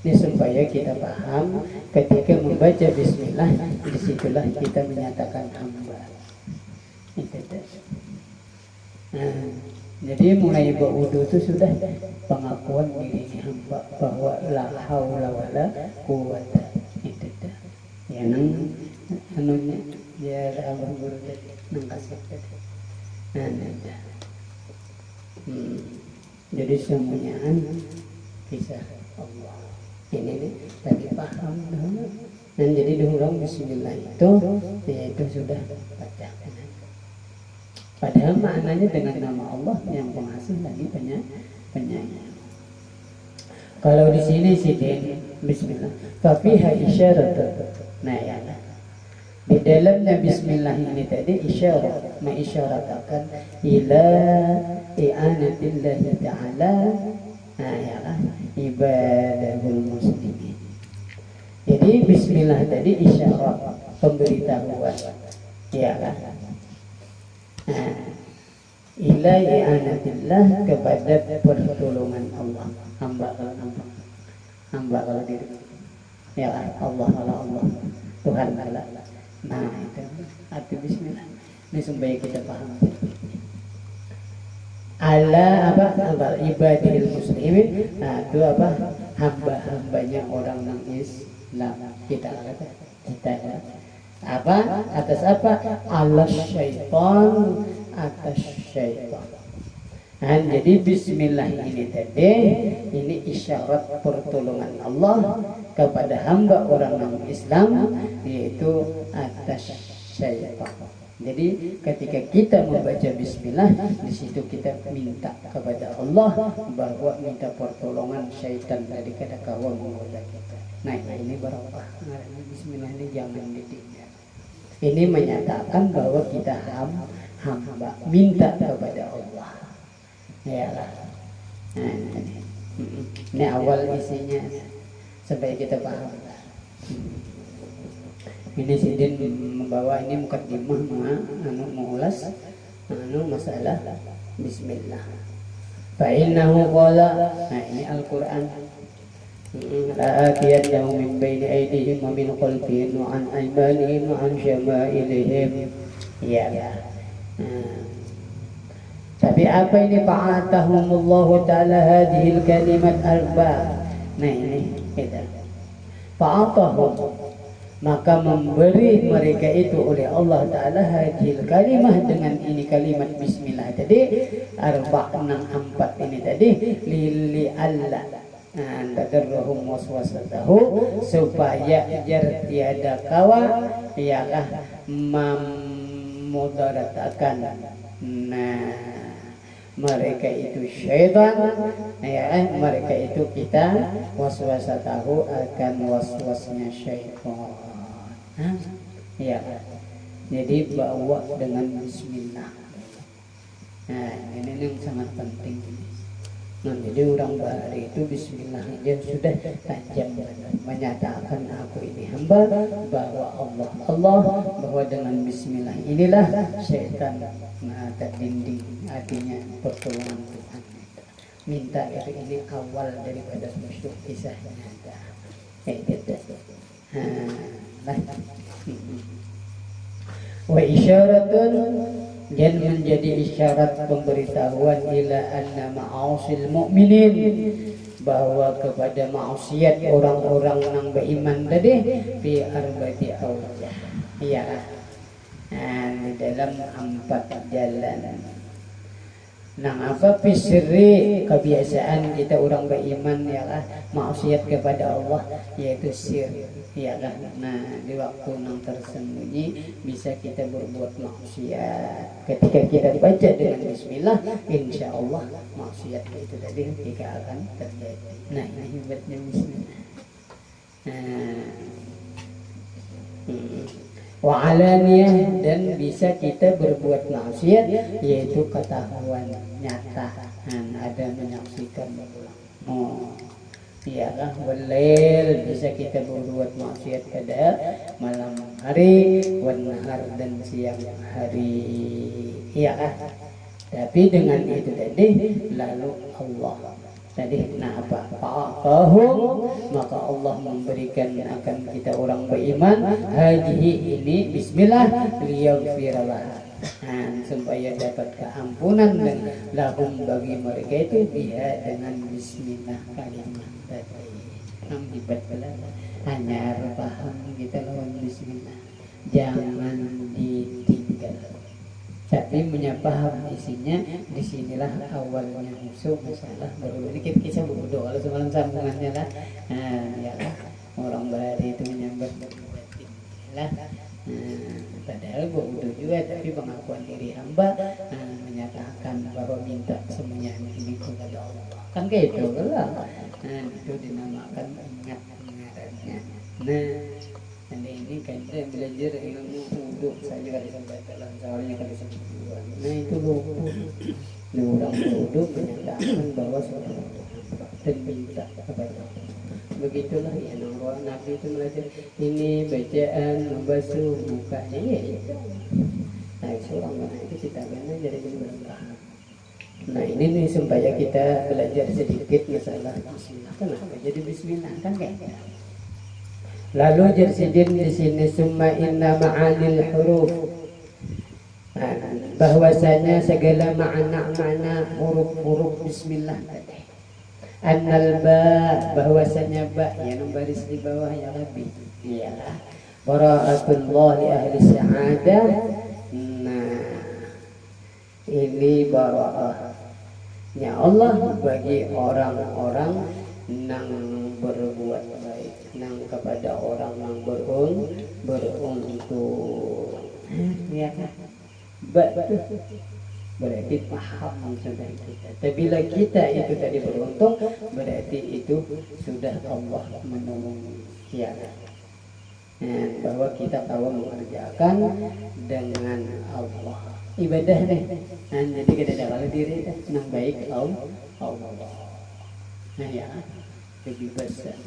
Ini supaya kita paham ketika membaca bismillah, disitulah kita menyatakan hamba. Jadi mulai berwudu itu sudah pengakuan diri hamba bahwa la haula wala quwwata. Itu dah. Ya nang anunya ya Allah guru nang kasih. Jadi semuanya kisah Allah. Ini nih tadi paham dulu. Dan jadi diulang bismillah itu yaitu sudah baca. Padahal maknanya dengan nama Allah yang pengasih lagi penyayang. Kalau di sini sidin bismillah. Fafiha isyarat. Nah ya. Di dalamnya bismillah ini tadi isyarat, mengisyaratkan ila i'anatillahi ta'ala, nah ya ibadahul muslimin. Jadi bismillah tadi isyarat, pemberitahuan, ya kan? Ila i'anatillah, kepada pertolongan Allah. Hamba kalau diri, ya Allah Tuhan Allah. Nah itu arti bismillah. Ini supaya kita paham. Ala apa ibadil muslimin. Nah itu apa hamba-hambanya orang yang Islam. Kita Apa? Atas apa? Alas syaitan, atas syaitan. Nah, jadi bismillah ini tadi, ini isyarat pertolongan Allah kepada hamba orang non-Islam, yaitu atas syaitan. Jadi ketika kita membaca bismillah, di situ kita minta kepada Allah bahwa minta pertolongan syaitan dari kada kawan menggoda kita. Nah, ini barokah. Bismillah ini jangan ditinggal. Ini menyatakan bahwa kita hamba minta kepada Allah. Ya lah. Nah, ini awal isinya supaya kita paham. Ini Sidin membawa ini mukaddimah mengulas masalah bismillah. Fa innahu qala, nah ini Al-Qur'an. La'atiyannahum min baini aydihim wa min khalfihim wa an aymanihim wa an syama'ilihim. Ya. Tapi apa ini fa'atahumullahu ta'ala hadhil kalimat arba. Nah ini kita fa'atahum, maka memberi mereka itu oleh Allah Ta'ala hadhil kalimah, dengan ini kalimat bismillah tadi, arba' 4 ini tadi, li alla tadarruhum waswasatahu, supaya jar tiada kawa ialah memudaratakan mereka itu syaitan, ya, mereka itu kita waswasatahu, akan waswasnya syaitan. Ya, jadi bawa dengan bismillah. Nah, ini yang sangat penting. Nah, jadi orang bahari itu bismillah aja sudah tajam menyatakan aku ini hamba, bahwa Allah, bahwa dengan bismillah inilah syaitan terdinding, artinya pertolongan Tuhan. Minta itu ini awal daripada musyrik kisahnya. Wa isyaratun, dan menjadi isyarat pemberitahuan ila anna ma'asil mu'minin, bahwa kepada maksiat orang-orang yang beriman tadi fi arba'ati awjah, ya, di dalam 4 jalan. Nah, apa fisri, kebiasaan kita orang beriman ya lah, maksiat kepada Allah, yaitu sir, ya lah. Nah, di waktu yang tersembunyi bisa kita berbuat maksiat. Ketika kita baca dengan bismillah, insya Allah maksiat itu tadi tidak akan terjadi. Nah, ini hebatnya bismillah. Wa alaniyah, dan bisa kita berbuat maksiat, yaitu ketahuan nyata, ada menyaksikan. Ya kan, walail, bisa kita berbuat maksiat pada malam hari, wan nahar, dan siang hari, ya kan. Tapi dengan itu tadi, lalu Allah tadi, nah apa? Fa'ahum, maka Allah memberikan akan kita orang beriman hadihi ini bismillah, liyaghfirallah, supaya dapat keampunan dan lahum, bagi mereka itu, biha, dengan bismillah kalimat tadi. Nampibat pula hanya paham kita lawan bismillah, jangan ditinggal. Tapi menyapaham isinya, disinilah awalnya musuh masalah. Baru ini kita berdoa kalau semalam sambungannya lah. Ya lah, orang berari itu menyambar lah. Padahal berwudu juga, tapi pengakuan diri hamba, menyatakan bahwa minta semuanya ini kepada Allah. Kan kayak itu lah. Itu dinamakan ingat-ingatannya. Nah, ini kan belajar ilmu wudu saja kali sampai dalam soalnya kali sampai. Nah, itu lupa. Nah, orang wudu menyatakan bahwa seorang dan minta kepada Allah. Begitulah ya, orang Nabi itu belajar ini bacaan membasuh mukanya, ya itu. Nah, seorang mana itu kita kena jadi berkah. Nah, ini nih supaya kita belajar sedikit masalah bismillah. Kenapa jadi bismillah kan kayak. Lalu jersidin di sini summa inna ma'anil huruf, bahwasanya segala makna huruf bismillah tadi. Annal ba, bahwasanya ba yang baris di bawah ya lebih, iyalah Bara'atullah li ahli sa'adah. Nah, ini bara'ahnya Allah bagi orang-orang yang berbuat baik, yang kepada orang yang beruntung. Ya kan? Berarti paham sudah kita. Tapi bila kita itu tadi beruntung, berarti itu sudah Allah menolong. Ya. Bahwa kita tahu mengerjakan dengan Allah ibadah deh. Jadi kita jalan diri senang baik Allah. Nah ya, lebih besar.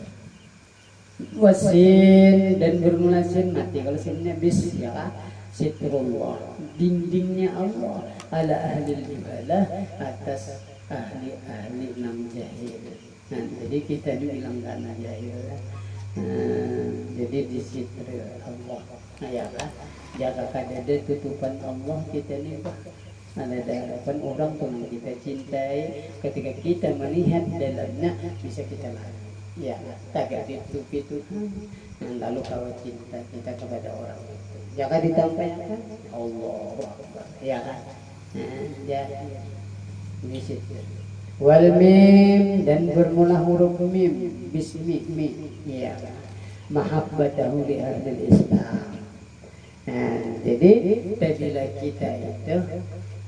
Wasin dan bermula sin mati. Kalau sinnya bis ya, sitrullah, dindingnya Allah ala ahli ibadah atas ahli nam jahil. Nah, jadi kita dibilang karena jahil. Jadi disitri Allah. Nah ya kan, jaga kadada tutupan Allah kita nih Pak. Ada harapan orang tuh kita cintai. Ketika kita melihat dalamnya bisa kita lari. Ya, tak ditutup lalu kalau cinta kita kepada orang itu jangan ditampilkan Allah Akbar. Ya kan? Ya di situ. Wal mim dan bermula huruf mim bismi mi. Ya. Mahabbatahu li ahli Islam. Nah, jadi bila kita itu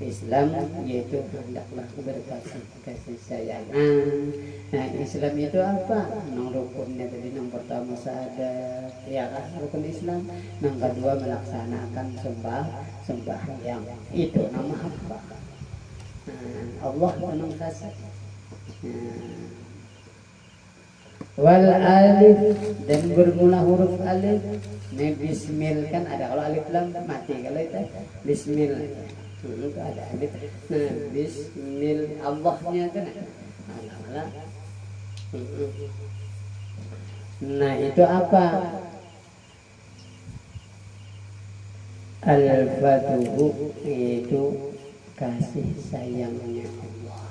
Islam yaitu hendaklah berkasih sayangan. Nah, Islam itu apa? Rukunnya tadi yang pertama syahadat, ya kan? Rukun Islam. Yang kedua melaksanakan sembahyang. Itu nama apa? Allah menang kasih. Wal alif dan bermula huruf alif. Bismil kan ada, kalau alif lam mati, kalau itu bismil. Itu ada alif. Nah, bismil Allahnya kan ada. Nah, itu apa? Al-fatuhu itu kasih sayangnya Allah.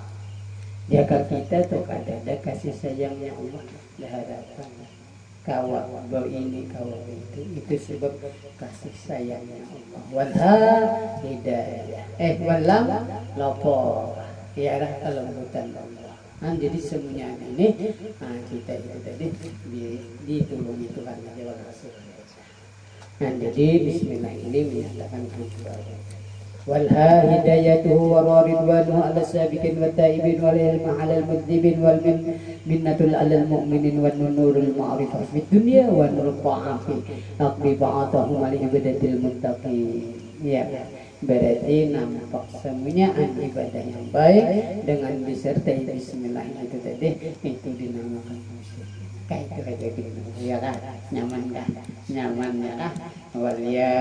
Jaga kita tuh ada kasih sayangnya Allah di hadapan kawal ini kawal itu sebab kasih sayangnya Allah. Walha hidayah walam lapor ya kelembutan Allah. Jadi semuanya ini kita itu tadi ditulungi Tuhan aja Rasul. Jadi Bismillah ini menyatakan kecuali walha hidayatuhu wa ridwanuhu ala sabiqin wa taibin wal ilmu ala al-mudzibin wal minnatul ala al-mu'minin wa nurul ma'rifah fid dunya wa nurul ta'afi aqbi ba'atahum ala ibadatil muttaqin. Ya, berarti nampak semuanya ibadah yang baik dengan disertai bismillah itu tadi itu dinamakan musyrik. Kayak itu aja gitu ya kan, nyaman kan, ya kan, walia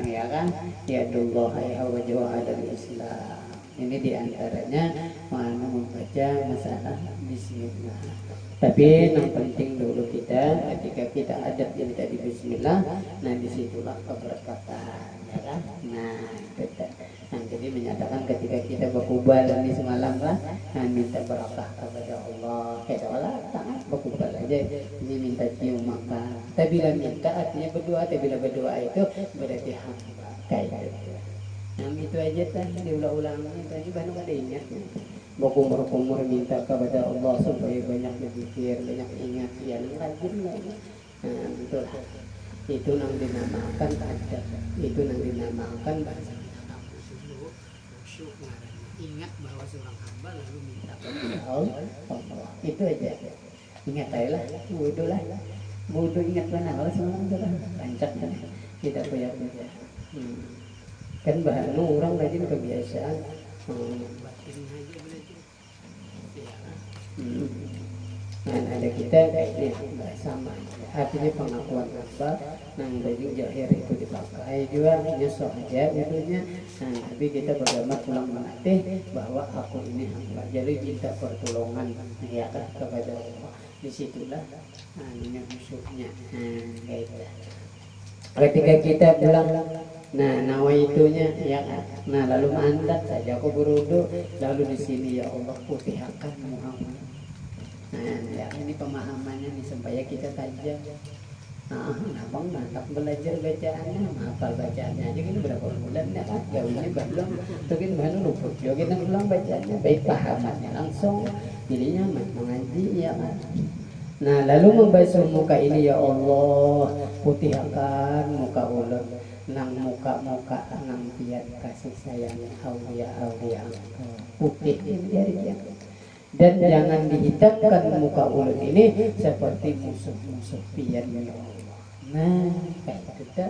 ya kan, ya Allah ya wajah adal Islam. Ini diantaranya mana membaca masalah bismillah. Tapi yang penting dulu kita ketika kita adab yang tadi bismillah, nah disitulah keberkatan ya kan. Nah betul. Nah, jadi menyatakan ketika kita berkubal ini semalam kan, minta berkah kepada Allah. Kayak Allah tangan berkubal aja, ini minta cium makan. Tapi bila minta artinya berdoa. Tapi bila berdoa itu berarti hamba. Kayak gitu. Nah itu aja kan diulang-ulangnya tadi baru ada ingat. Berkumur-kumur minta kepada Allah supaya banyak berpikir, banyak ingat. Ya rajin lah. Nah itulah. Itu yang dinamakan adab. Itu yang dinamakan bahasa. Ingat bahwa seorang hamba lalu minta kepada Allah. Itu aja. Ingat aja lah. Wudhu ingat mana kalau semalam sudah rancak kan. Kita punya. Kan bahan orang rajin kebiasaan. Batin aja belajar. Nah ada kita kayak sama. Artinya pengakuan hamba. Nah baju jahir itu dipakai juga nyesok aja wudhunya. Nah tapi kita beragama pulang melatih bahwa aku ini hamba. Jadi minta pertolongan ya kan kepada Allah. Disitulah ini musuhnya. Kayak itu. Ketika kita pulang, nah nawaitunya ya kan. Nah lalu mandat saja aku berwudu, lalu di sini ya Allah putihkan Muhammad. Nah ya ini pemahamannya nih supaya kita tajam. Abang mantap belajar bacaannya, hafal bacaannya aja ini berapa bulan ya kan? Jauh ini belum, mungkin baru luput. Juga kita ulang bacaannya, baik pahamannya langsung, jadinya mengaji ya kan. Nah lalu membasuh muka ini ya Allah, putihkan muka ulun, nang muka nang tiat kasih sayang aulia putih ini ya. Dan jangan dihitamkan muka ulun ini seperti musuh-musuh pian ya Allah. Nah, kayak itu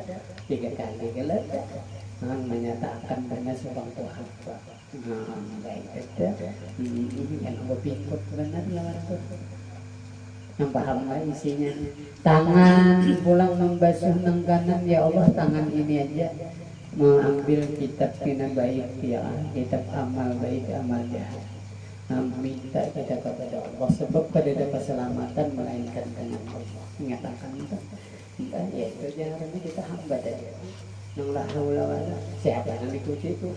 3 kali gelar menyatakan benar seorang Tuhan. Kayak itu yang berpikir benar lawan itu. Yang paham lah isinya. Tangan pulang membasuh nang kanan ya Allah, tangan ini aja mengambil kitab kina baik ya, kitab amal baik amal jahat. Minta kita kepada Allah sebab pada keselamatan melainkan dengan Allah. Mengatakan itu. Ya itu jangan kita hamba saja. Nang la haula wala siapa yang ikuti itu.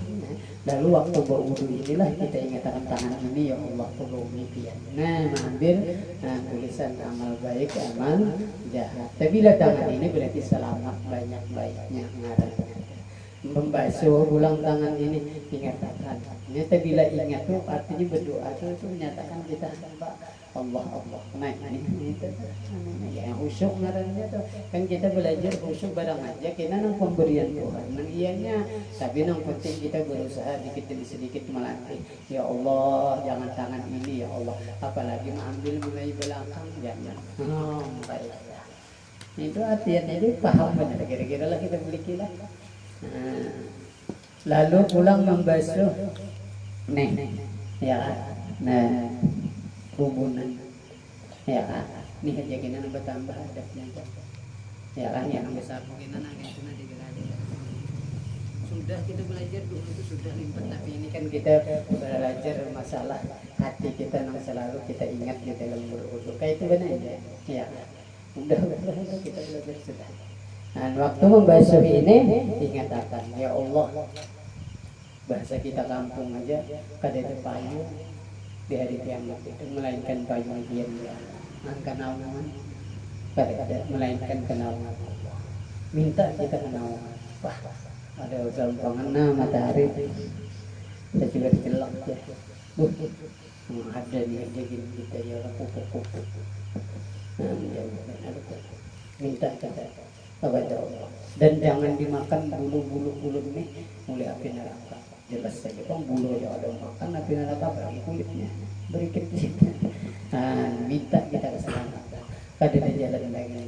Lalu waktu berwudu inilah kita ingatkan tangan ini ya Allah tolong pian. Nah, mengambil tulisan amal baik amal jahat. Tapi bila tangan ini berarti selamat banyak-banyaknya ngarannya. Membasuh ulang tangan ini ingatkan. Ternyata bila ingat tuh artinya berdoa itu menyatakan kita hamba Allah. Nah ini ya khusyuk ngarannya tuh kan kita belajar khusyuk barang aja kita nang pemberian Tuhan nang ianya tapi nang penting kita berusaha dikit demi sedikit melatih ya Allah jangan tangan ini ya Allah apalagi mengambil mulai belakang jangan baiklah itu artinya itu paham benar kira-kira lah kita miliki lah. Lalu pulang membasuh ya hubungan ya nih aja kita nambah tambah adabnya ya kan yang besar mungkin nangis sudah kita belajar dulu itu sudah limpah tapi ini kan kita belajar masalah hati kita yang selalu kita ingat di dalam berwudu kayak itu benar ya udah kita belajar sudah. Nah, waktu membasuh ini ingatkan ya Allah bahasa kita kampung aja kada ada payung di hari kiamat itu melainkan payung dia naungan kada ada melainkan kenaungan Allah minta kita kenaungan wah ada gampangan matahari kita juga dijelak ya ada nih aja kita ya kupu-kupu minta kita kepada Allah dan jangan dimakan bulu-bulu ini mulai api neraka jelas saja bang bulu yang ada makan api neraka bagi kulitnya beri kecilnya minta kita keselamatan kada ada jalan lain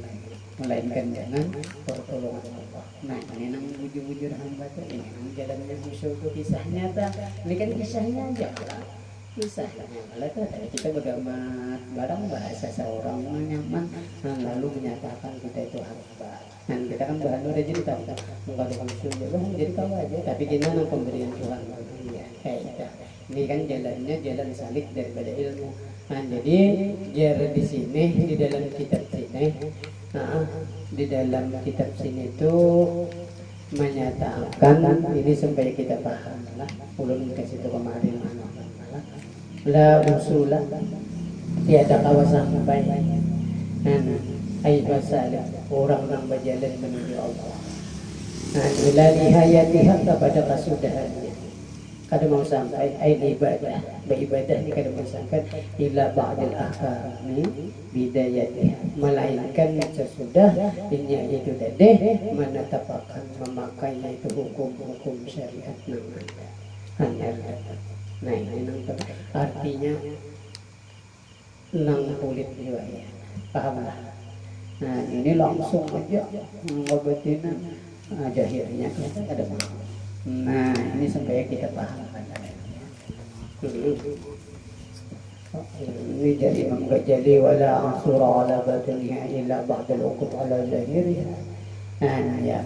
melainkan jangan pertolongan Allah. Nah ini nang bujur-bujur hamba tuh ini nang jalannya musuh tuh kisahnya ini kan kisahnya aja kisahnya malah tuh kita bergambar barang bahasa seorang nyaman lalu menyatakan kita itu hamba. Dan kita kan bahan udah jadi tahu kan kalau langsung jadi tahu aja tapi gimana pemberian Tuhan ya kayak gitu. Ini kan jalannya jalan salik daripada ilmu. Nah jadi jar di sini di dalam kitab sini di dalam kitab sini itu menyatakan ini supaya kita paham lah ulun kasih itu kemarin la usulah tiada kawasan sampai Aibasalah orang-orang berjalan menuju Allah. Nah, ila nihayatiha kepada kesudahannya. Kada mau sampai ibadah, beribadah ni kada mau sampai ila ba'dil ahkami bidayatiha. Melainkan sesudah ini itu tadi menetapkan memakainya itu hukum-hukum syariat namanya. Hanya nah ini artinya nang kulit juga ya. Pahamlah. Nah ini langsung aja ngobatin jahirnya ada mau. Nah ini sampai kita paham. Ini jadi menggajali wala ansura ala batiniha illa ba'dal uqud ala zahiriha. Nah ya.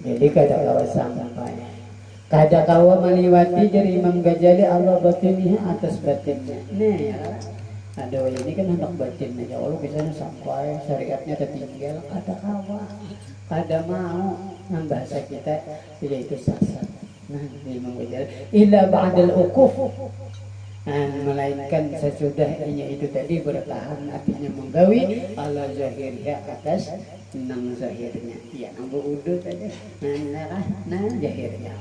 Jadi kada kawa sampai kada kawa meliwati jadi Imam Ghazali Allah batiniha atas batinnya. Nah ya. Ada ini kan hendak batin aja, kalau misalnya sampai syariatnya tertinggal, kada kawa, kada mau bahasa kita yaitu sasar. Nah, Imam Ghazali illa ba'dal uquf. melainkan sesudahnya itu tadi bertahan artinya menggawi ala zahirnya atas nang zahirnya ya nang udah tadi nah zahirnya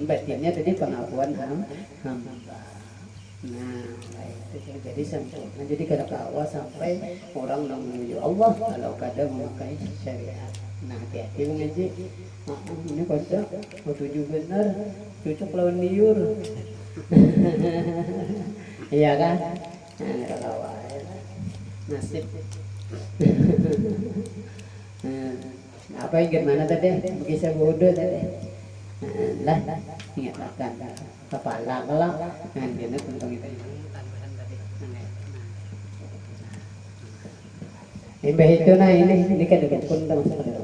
batinnya tadi pengakuan hamba. Nah, itu jadi sempurna. Jadi kada kawa sampai orang yang menuju Allah kalau kada memakai syariat. Nah, hati-hati mengaji. Ini kocak, mau tuju benar, cocok lawan liur. Iya kan? Nah, kada kawa. Nasib. Apa yang gimana tadi? Bisa bodoh tadi. Lah, ingat akan kepala kelak dia tentang itu tambahan tadi Imbah itu ini kan dekat pun kita masuk ke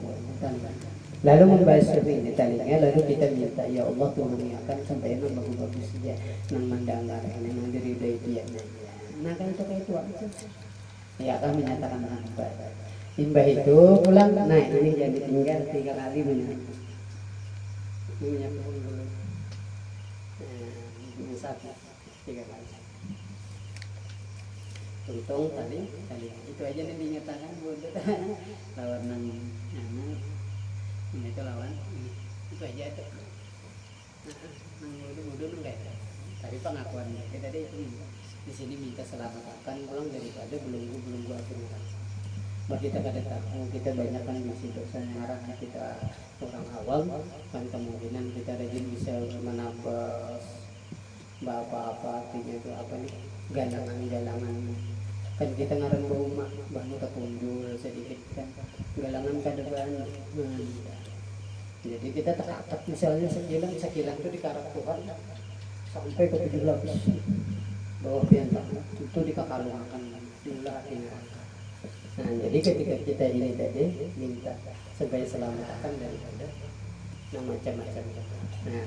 lalu membahas ini talinya lalu kita minta ya Allah tolong akan sampai yang bagus-bagus saja nang mandanggar ini nang diri dia nah kan itu kayak itu aja ya kami menyatakan hamba imbah itu pulang nah ini jadi tinggal 3 kali menyapa dulu satu 3 kali untung tadi itu aja yang dinyatakan bodoh lawan nang ini itu lawan ini itu aja itu nang bodoh enggak ada tapi pengakuannya kita tadi itu di sini minta selamat akan pulang daripada belum gua akhirnya bahwa kita kada tahu kita banyak kan masih dosa marah kita orang awam kan kemungkinan kita rajin bisa menambah apa artinya itu apa nih galangan kan kita ngaran rumah baru kepunjul sedikit kan galangan kada banyak jadi kita terkatak misalnya sekilan itu dikarak Tuhan sampai ke 17 bahwa piantang itu dikakalungkan jumlah hatinya. Nah jadi ketika kita ini tadi minta supaya selamatkan daripada macam-macam. Nah